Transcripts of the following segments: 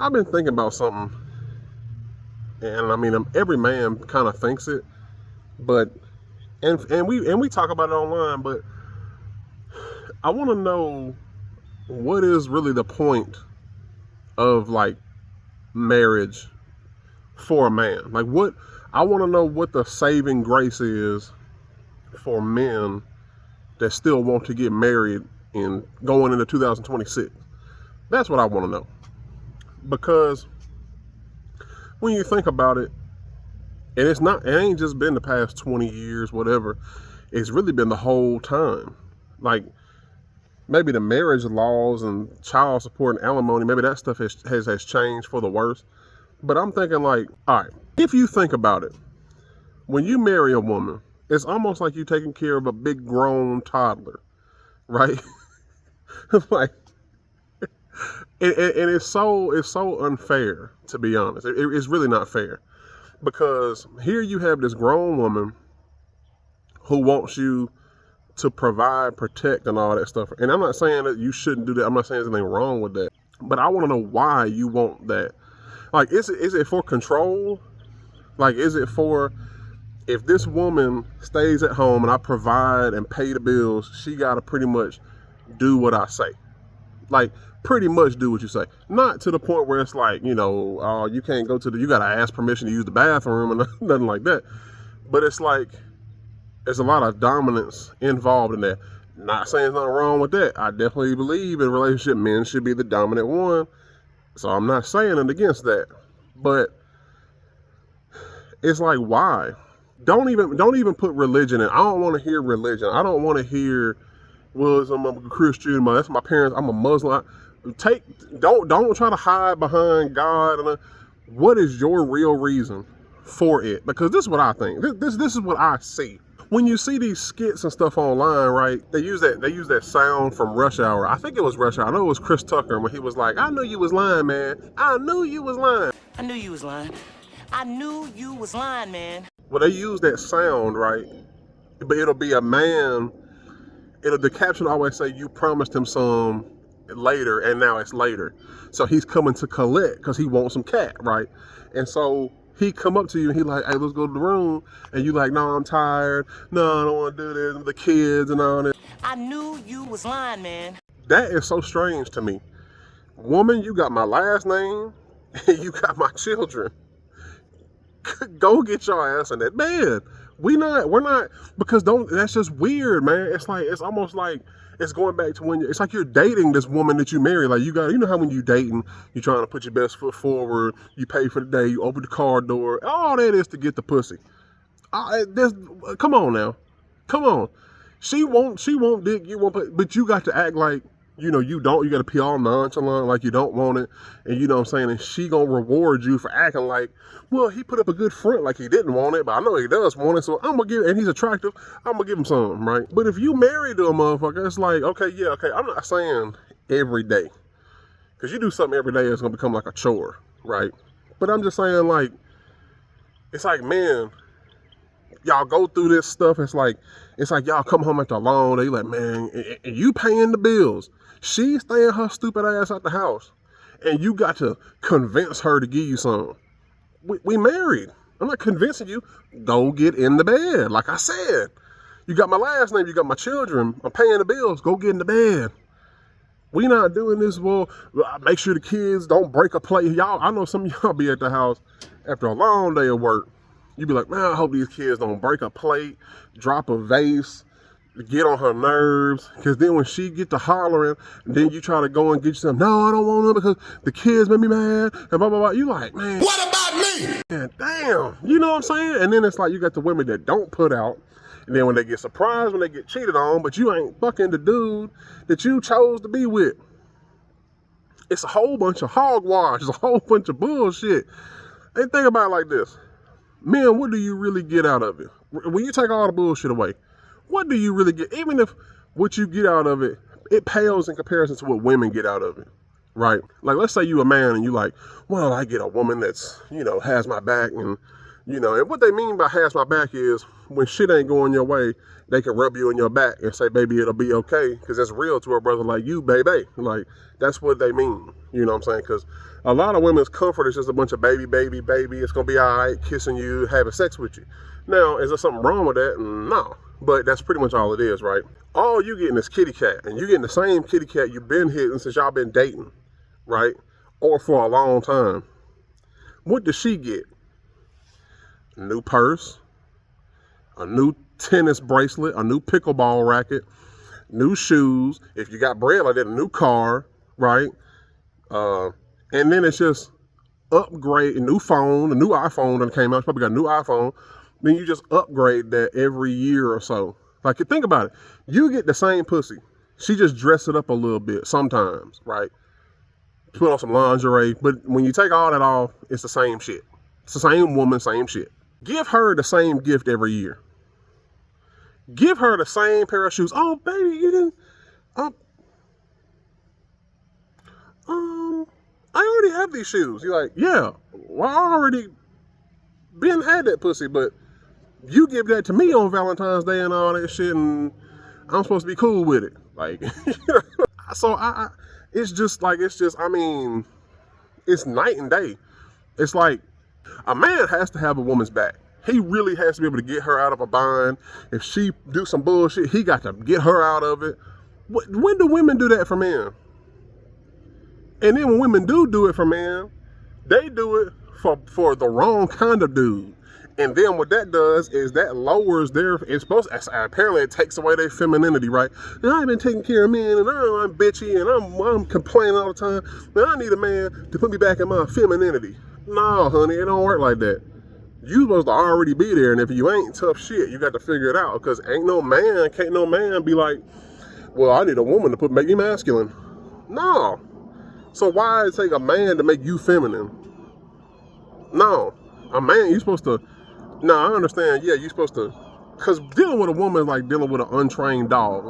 I've been thinking about something, and I mean, every man kind of thinks it, but and we talk about it online, but I want to know what is really the point of like marriage for a man. Like, what I want to know what the saving grace is for men that still want to get married in going into 2026. That's what I want to know, because when you think about it, and it ain't just been the past 20 years, whatever. It's really been the whole time. Like, maybe the marriage laws and child support and alimony, maybe that stuff has changed for the worse. But I'm thinking, like, all right, if you think about it, when you marry a woman, it's almost like you taking care of a big grown toddler, right? Like, and it's so unfair, to be honest. It's really not fair, because here you have this grown woman who wants you to provide, protect, and all that stuff. And I'm not saying that you shouldn't do that. I'm not saying there's anything wrong with that. But I want to know why you want that. Like, is it for control? Like, is it for, if this woman stays at home and I provide and pay the bills, she got to pretty much do what I say? Like, pretty much do what you say. Not to the point where it's like, you can't go you got to ask permission to use the bathroom and nothing like that. But it's like, there's a lot of dominance involved in that. Not saying there's nothing wrong with that. I definitely believe in a relationship, men should be the dominant one. So I'm not saying it against that. But it's like, why? Don't even put religion in. I don't want to hear religion. I don't want to hear, well, I'm a Christian, that's my parents, I'm a Muslim. Don't try to hide behind God. What is your real reason for it? Because this is what I think. This is what I see. When you see these skits and stuff online, right? They use that sound from Rush Hour. I think it was Rush Hour. I know it was Chris Tucker when he was like, "I knew you was lying, man. I knew you was lying. I knew you was lying. I knew you was lying, man." Well, they use that sound, right? But it'll be a man. The caption always say, "You promised him some later, and now it's later." So he's coming to collect because he wants some cat, right? And so he come up to you and he like, "Hey, let's go to the room." And you like, "No, I'm tired. No, I don't want to do this. The kids and all this." I knew you was lying, man. That is so strange to me. Woman, you got my last name and you got my children. Go get your ass in that bed. We're not, because that's just weird, man. It's like, it's almost like it's going back to when it's like you're dating this woman that you marry. Like, you know how when you dating, you're trying to put your best foot forward, you pay for the day, you open the car door, all that is to get the pussy. Come on now. Come on. She won't dick, you won't, but you got to act like, you don't, you got to be all nonchalant, like you don't want it. And you know what I'm saying? And she gonna reward you for acting like, well, he put up a good front like he didn't want it, but I know he does want it, so I'm gonna give, and he's attractive, I'm gonna give him some, right? But if you married to a motherfucker, it's like, okay, I'm not saying every day, because you do something every day, it's gonna become like a chore, right? But I'm just saying, like, it's like, man, y'all go through this stuff, it's like y'all come home after a long day, like, man, and you paying the bills. She's staying her stupid ass at the house. And you got to convince her to give you some. We married. I'm not convincing you. Go get in the bed. Like I said, you got my last name, you got my children. I'm paying the bills. Go get in the bed. We not doing this. Well, make sure the kids don't break a plate. Y'all, I know some of y'all be at the house after a long day of work. You be like, man, I hope these kids don't break a plate, drop a vase, get on her nerves. Because then when she get to hollering, then you try to go and get you something. No, I don't want them because the kids make me mad. And blah, blah, blah. You like, man. What about me? Man, damn. You know what I'm saying? And then it's like you got the women that don't put out. And then when they get surprised, when they get cheated on, but you ain't fucking the dude that you chose to be with. It's a whole bunch of hogwash. It's a whole bunch of bullshit. And think about it like this. Men, what do you really get out of it? When you take all the bullshit away, what do you really get? Even if what you get out of it, it pales in comparison to what women get out of it, right? Like, let's say you a man and you like, well, I get a woman that's, has my back and You know, and what they mean by has my back is when shit ain't going your way, they can rub you on your back and say, baby, it'll be okay. Because that's real to a brother like you, baby. Like, that's what they mean. You know what I'm saying? Because a lot of women's comfort is just a bunch of baby. It's going to be all right, kissing you, having sex with you. Now, is there something wrong with that? No. But that's pretty much all it is, right? All you getting is kitty cat. And you getting the same kitty cat you've been hitting since y'all been dating, right? Or for a long time. What does she get? A new purse, a new tennis bracelet, a new pickleball racket, new shoes. If you got bread like that, a new car, right? And then it's just upgrade, a new phone, a new iPhone that came out. You probably got a new iPhone. Then you just upgrade that every year or so. Like, think about it. You get the same pussy. She just dress it up a little bit sometimes, right? Put on some lingerie. But when you take all that off, it's the same shit. It's the same woman, same shit. Give her the same gift every year. Give her the same pair of shoes. Oh, baby, you didn't. I already have these shoes. You're like, yeah, well, I already been had that pussy, but you give that to me on Valentine's Day and all that shit, and I'm supposed to be cool with it. Like, so I mean, it's night and day. It's like, a man has to have a woman's back. He really has to be able to get her out of a bind. If she do some bullshit, he got to get her out of it. When do women do that for men? And then when women do it for men, they do it for the wrong kind of dude. And then what that does is that lowers apparently it takes away their femininity, right? And I've been taking care of men, and I'm bitchy, and I'm complaining all the time. And I need a man to put me back in my femininity. No, honey, it don't work like that. You supposed to already be there, and if you ain't, tough shit. You got to figure it out, because can't no man be like, well, I need a woman to make me masculine. No. So why take a man to make you feminine? No. A man, I understand, yeah, you're supposed to, because dealing with a woman is like dealing with an untrained dog.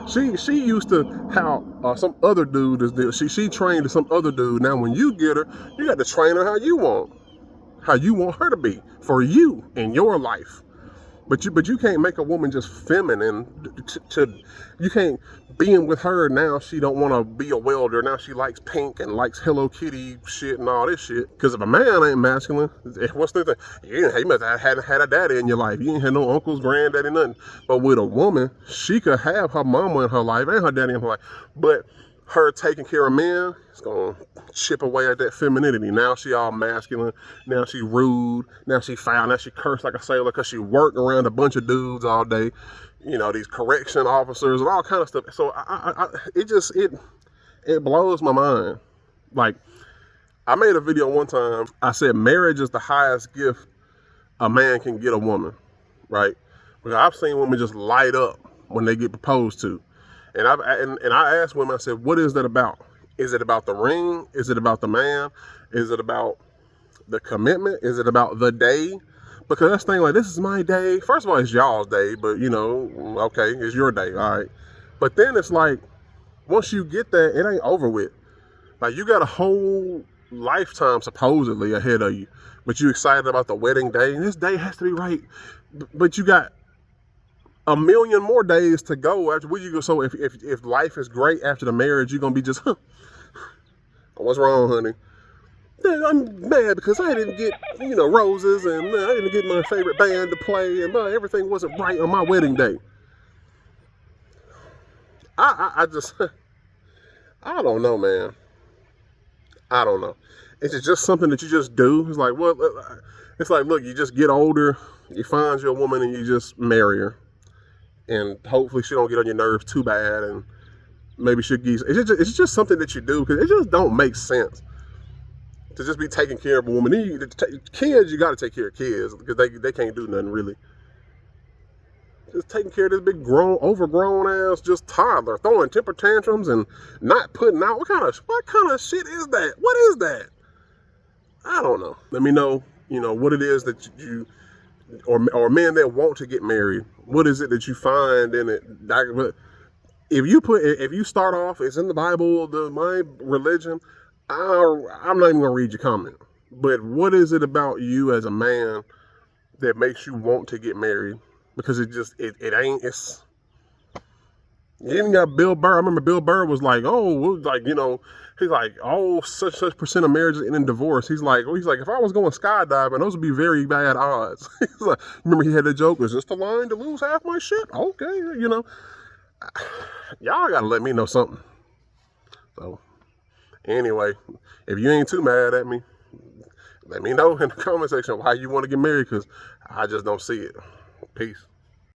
She used to how some other dude is, she trained some other dude. Now when you get her, you got to train her how you want her to be for you in your life. But you can't make a woman just feminine. You can't being with her now. She don't want to be a welder. Now she likes pink and likes Hello Kitty shit and all this shit. Because if a man ain't masculine, what's the thing? You must have had a daddy in your life. You ain't had no uncles, granddaddy, nothing. But with a woman, she could have her mama in her life and her daddy in her life. But her taking care of men, it's going to chip away at that femininity. Now she all masculine. Now she rude. Now she foul. Now she cursed like a sailor because she worked around a bunch of dudes all day. You know, these correction officers and all kind of stuff. So it blows my mind. Like, I made a video one time. I said marriage is the highest gift a man can get a woman, right? Because I've seen women just light up when they get proposed to. And I asked women, I said, what is that about? Is it about the ring? Is it about the man? Is it about the commitment? Is it about the day? Because that's the thing, like, this is my day. First of all, it's y'all's day, but, you know, okay, it's your day, all right. But then it's like, once you get that, it ain't over with. Like, you got a whole lifetime, supposedly, ahead of you. But you excited about the wedding day, and this day has to be right. But you got a million more days to go after. Where you go? So if life is great after the marriage, you're gonna be just, what's wrong, honey? I'm mad because I didn't get, roses, and I didn't get my favorite band to play, and everything wasn't right on my wedding day. I just, I don't know, man. I don't know. It's just something that you just do. It's like, well, it's like, look, you just get older, you find your woman, and you just marry her. And hopefully she don't get on your nerves too bad, and maybe she'll give you. It's just something that you do, because it just don't make sense to just be taking care of a woman. Kids, you got to take care of kids, because they can't do nothing really. Just taking care of this big overgrown ass just toddler, throwing temper tantrums and not putting out. What kind of shit is that? What is that? I don't know. Let me know, what it is that you or men that want to get married. What is it that you find in it? If you start off, it's in the Bible, my religion, I'm not even gonna read your comment, But what is it about you as a man that makes you want to get married? Because it ain't, it's, you even got Bill Burr. I remember Bill Burr was like, oh, like, you know, he's like, oh, such percent of marriages end in divorce. He's like, if I was going skydiving, those would be very bad odds. He's like, remember he had that joke, is this the line to lose half my shit? Okay, you know, y'all gotta let me know something. So, anyway, if you ain't too mad at me, let me know in the comment section why you want to get married, because I just don't see it. Peace.